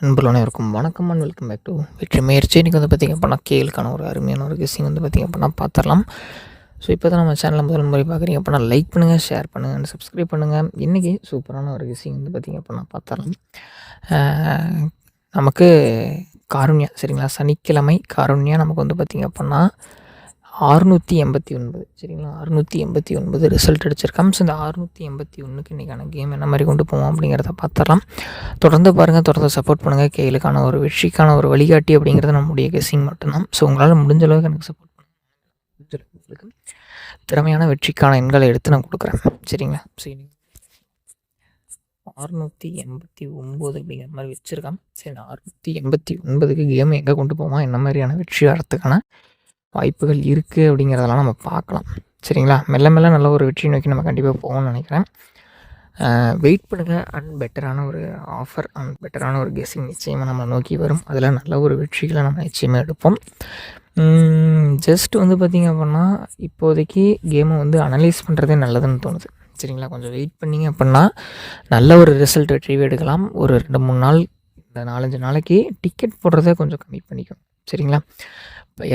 நண்பர்கள் அனைவருக்கும் வணக்கம் அண்ட் வெல்கம் பேக் டு வெற்றி முயற்சி. இன்றைக்கி வந்து பார்த்திங்க அப்படின்னா கேளுக்கான ஒரு அருமையான ஒரு கெஸ்ஸிங் வந்து பார்த்திங்க அப்படின்னா பார்த்துடலாம். ஸோ இப்போ தான் நம்ம சேனலில் முதல் முறை பார்க்குறீங்க அப்படின்னா லைக் பண்ணுங்கள், ஷேர் பண்ணுங்கள், சப்ஸ்கிரைப் பண்ணுங்கள். இன்றைக்கி சூப்பரான ஒரு கெஸ்ஸிங் வந்து பார்த்திங்க அப்படின்னா பார்த்துடலாம். நமக்கு காருண்யா சரிங்களா, சனிக்கிழமை காருண்யா நமக்கு வந்து பார்த்திங்க அப்படின்னா 689 சரிங்களா, 689 ரிசல்ட் அடிச்சிருக்கோம். ஸோ இந்த 681க்கு இன்றைக்கான கேம் என்ன மாதிரி கொண்டு போவோம் அப்படிங்கிறத பார்த்துடலாம். தொடர்ந்து பாருங்கள், தொடர்ந்து சப்போர்ட் பண்ணுங்கள். கேளுக்கான ஒரு வெற்றிக்கான ஒரு வழிகாட்டி அப்படிங்கிறது நம்முடைய கெஸ்ஸிங் மட்டும்தான். ஸோ உங்களால் முடிஞ்ச அளவுக்கு எனக்கு சப்போர்ட் பண்ணுங்கள். திறமையான வெற்றிக்கான எண்களை எடுத்து நான் கொடுக்குறேன் சரிங்களா. ஸோ 689 அப்படிங்கிற மாதிரி வச்சுருக்கேன். சரி, 689க்கு கேம் எங்கே கொண்டு போவோம், என்ன மாதிரியான வெற்றி வரத்துக்கான வாய்ப்புகள் இருக்குது அப்படிங்கிறதெல்லாம் நம்ம பார்க்கலாம் சரிங்களா. மெல்ல மெல்ல நல்ல ஒரு வெற்றி நோக்கி நம்ம கண்டிப்பாக போவோம்னு நினைக்கிறேன். வெயிட் பண்ணுங்கள். அண்ட் பெட்டரான ஒரு ஆஃபர் அண்ட் பெட்டரான ஒரு கெஸ்ஸிங் நிச்சயமாக நம்ம நோக்கி வரும். அதில் நல்ல ஒரு வெற்றிகளை நம்ம நிச்சயமாக எடுப்போம். ஜஸ்ட் வந்து பார்த்திங்க அப்படின்னா இப்போதைக்கு கேமை வந்து அனலைஸ் பண்ணுறதே நல்லதுன்னு தோணுது சரிங்களா. கொஞ்சம் வெயிட் பண்ணிங்க அப்படின்னா நல்ல ஒரு ரிசல்ட் ரிட்ரீவ் எடுக்கலாம். ஒரு 2-3 நாள், இந்த 4-5 நாளைக்கு டிக்கெட் போடுறத கொஞ்சம் கம்மி பண்ணிக்கணும் சரிங்களா. இப்போ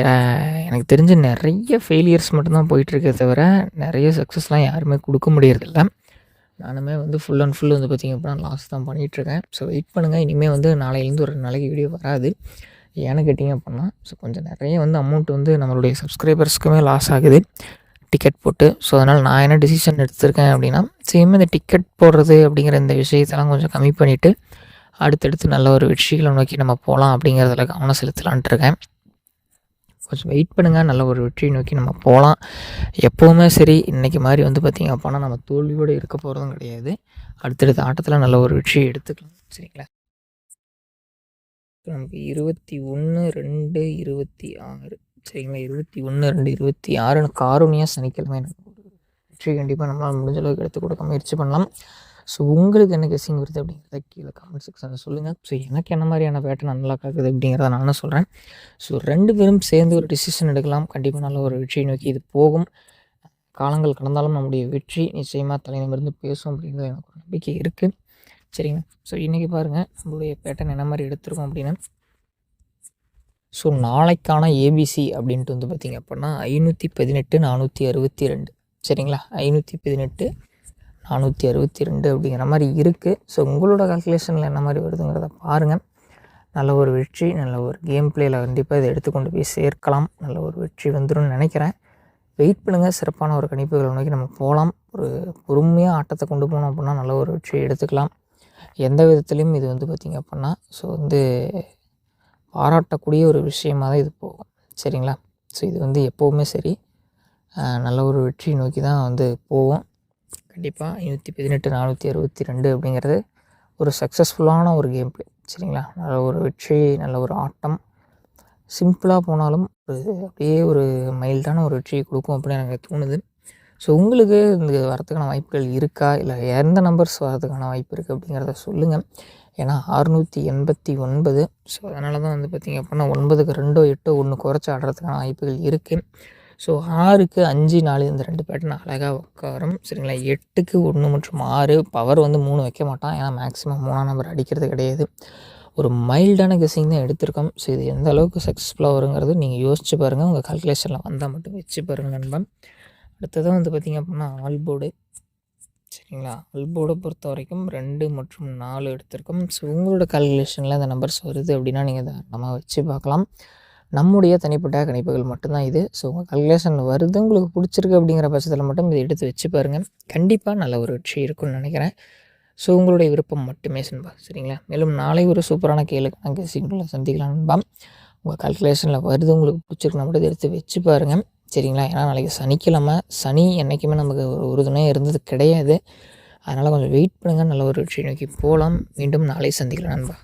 எனக்கு தெரிஞ்ச நிறைய ஃபெயிலியர்ஸ் மட்டும்தான் போயிட்டுருக்கே தவிர நிறைய சக்ஸஸ்லாம் யாருமே கொடுக்க முடியறதில்ல. நானுமே வந்து ஃபுல் அண்ட் ஃபுல் வந்து பார்த்திங்க அப்படின்னா லாஸ் தான் பண்ணிகிட்ருக்கேன். ஸோ வெயிட் பண்ணுங்கள். இனிமேல் வந்து நாளையிலேருந்து ஒரு நாளைக்கு வீடியோ வராது. ஏன்னு கேட்டிங்க அப்படின்னா ஸோ கொஞ்சம் நிறைய வந்து அமௌண்ட் வந்து நம்மளுடைய சப்ஸ்கிரைபர்ஸ்க்குமே லாஸ் ஆகுது டிக்கெட் போட்டு. ஸோ அதனால் நான் என்ன டிசிஷன் எடுத்திருக்கேன் அப்படின்னா சேம் இந்த டிக்கெட் போடுறது அப்படிங்கிற இந்த விஷயத்தெல்லாம் கொஞ்சம் கம்மி பண்ணிவிட்டு அடுத்தடுத்து நல்ல ஒரு வெற்றிகளை நோக்கி நம்ம போகலாம் அப்படிங்கிறதுல கவனம் செலுத்தலான்ட்டு இருக்கேன். கொஞ்சம் வெயிட் பண்ணுங்கள். நல்ல ஒரு வெற்றியை நோக்கி நம்ம போகலாம். எப்போவுமே சரி, இன்றைக்கி மாதிரி வந்து பார்த்திங்க அப்படின்னா நம்ம தோல்வியோடு இருக்க போகிறதும் கிடையாது. அடுத்தடுத்த ஆட்டத்தில் நல்ல ஒரு வெற்றியை எடுத்துக்கலாம் சரிங்களா. நமக்கு 21-2-26 சரிங்களா. 21-2-26 காருண்யா சனிக்கிழமை வெற்றி கண்டிப்பாக நம்மளால் முடிஞ்ச அளவுக்கு எடுத்து கொடுக்க முயற்சி பண்ணலாம். ஸோ உங்களுக்கு என்ன கெஸ்ஸிங் வருது அப்படிங்கிறத கீழே கமெண்ட் செக்ஷனில் சொல்லுங்கள். ஸோ எனக்கு என்ன மாதிரியான பேட்டர்ன் நல்லா காக்குது அப்படிங்கிறத நானும் சொல்கிறேன். ஸோ 2 பேரும் சேர்ந்து ஒரு டிசிஷன் எடுக்கலாம். கண்டிப்பாக நல்ல ஒரு வெற்றியை நோக்கி இது போகும். காலங்கள் கடந்தாலும் நம்முடைய வெற்றி நிச்சயமாக தலைநிமிர்ந்து பேசும் அப்படிங்கிறது எனக்கு ஒரு நம்பிக்கை இருக்குது சரிங்க. ஸோ இன்றைக்கி பாருங்கள் நம்மளுடைய பேட்டர்ன் என்ன மாதிரி எடுத்திருக்கோம் அப்படின்னா, ஸோ நாளைக்கான ஏபிசி அப்படின்ட்டு வந்து பார்த்திங்க அப்படின்னா 518-462 சரிங்களா. 518-462 அப்படிங்கிற மாதிரி இருக்குது. ஸோ உங்களோட கால்குலேஷனில் என்ன மாதிரி வருதுங்கிறத பாருங்கள். நல்ல ஒரு வெற்றி, நல்ல ஒரு கேம் பிளேயில் கண்டிப்பாக இதை எடுத்துக்கொண்டு போய் சேர்க்கலாம். நல்ல ஒரு வெற்றி வந்துடும் நினைக்கிறேன். வெயிட் பண்ணுங்கள். சிறப்பான ஒரு கணிப்புகளை நோக்கி நம்ம போகலாம். ஒரு பொறுமையாக ஆட்டத்தை கொண்டு போனோம் அப்படின்னா நல்ல ஒரு வெற்றியை எடுத்துக்கலாம். எந்த விதத்துலேயும் இது வந்து பார்த்திங்க அப்படின்னா ஸோ வந்து பாராட்டக்கூடிய ஒரு விஷயமாக தான் இது போகும் சரிங்களா. ஸோ இது வந்து எப்போவுமே சரி நல்ல ஒரு வெற்றி நோக்கி தான் வந்து போவோம். கண்டிப்பாக 518-462 அப்படிங்கிறது ஒரு சக்ஸஸ்ஃபுல்லான ஒரு கேம் பிளே சரிங்களா. நல்ல ஒரு வெற்றி, நல்ல ஒரு ஆட்டம். சிம்பிளாக போனாலும் ஒரு அப்படியே ஒரு மைல்டான ஒரு வெற்றியை கொடுக்கும் அப்படின்னு எனக்கு தோணுது. ஸோ உங்களுக்கு இந்த வரத்துக்கான வாய்ப்புகள் இருக்கா, இல்லை எந்த நம்பர்ஸ் வரதுக்கான வாய்ப்பு இருக்குது அப்படிங்கிறத சொல்லுங்கள். ஏன்னா 689 ஸோ அதனால தான் வந்து பார்த்திங்க அப்படின்னா 9க்கு 2 8 1 குறைச்சி ஆடுறதுக்கான வாய்ப்புகள் இருக்குது. ஸோ 6க்கு 5 4 இந்த 2 பேட்டர்ன் அழகாக உட்காரும் சரிங்களா. 8க்கு 1 மற்றும் 6 பவர் வந்து 3 வைக்க மாட்டான். ஏன்னா மேக்ஸிமம் 3ஆம் நம்பர் அடிக்கிறது கிடையாது. ஒரு மைல்டான கெஸ்ஸிங் தான் எடுத்திருக்கோம். ஸோ இது எந்த அளவுக்கு சக்ஸஸ்ஃபுல்லாக வருங்கிறது நீங்கள் யோசிச்சு பாருங்கள். உங்கள் கால்குலேஷனில் வந்தால் மட்டும் வச்சு பாருங்கள் நண்பன். அடுத்ததாக வந்து பார்த்திங்க அப்படின்னா ஆல்போர்டு சரிங்களா. ஆல்போர்டை பொறுத்த வரைக்கும் 2 மற்றும் 4 எடுத்திருக்கோம். ஸோ உங்களோட கால்குலேஷனில் அந்த நம்பர்ஸ் வருது அப்படின்னா நீங்கள் அதை நம்ம வச்சு பார்க்கலாம். நம்முடைய தனிப்பட்ட கணிப்புகள் மட்டும்தான் இது. ஸோ உங்கள் கால்குலேஷன் வருது, உங்களுக்கு பிடிச்சிருக்கு அப்படிங்கிற பட்சத்தில் மட்டும் இதை எடுத்து வச்சு பாருங்கள். கண்டிப்பாக நல்ல ஒரு வெற்றி இருக்குன்னு நினைக்கிறேன். ஸோ உங்களுடைய விருப்பம் மட்டுமே நண்பா சரிங்களா. மேலும் நாளை ஒரு சூப்பரான கேளுக்கான கெஸ்ஸிங்குள்ள சந்திக்கலாம் நண்பா. உங்கள் கால்குலேஷனில் வருது, உங்களுக்கு பிடிச்சிருக்குன்னா மட்டும் இதை எடுத்து வச்சு பாருங்கள் சரிங்களா. ஏன்னா நாளைக்கு சனிக்கிழமை, சனி என்றைக்குமே நமக்கு ஒரு துணையாக இருந்தது கிடையாது. அதனால் கொஞ்சம் வெயிட் பண்ணுங்கள். நல்ல ஒரு வெற்றி நோக்கி போகலாம். மீண்டும் நாளை சந்திக்கலாம் நண்பா.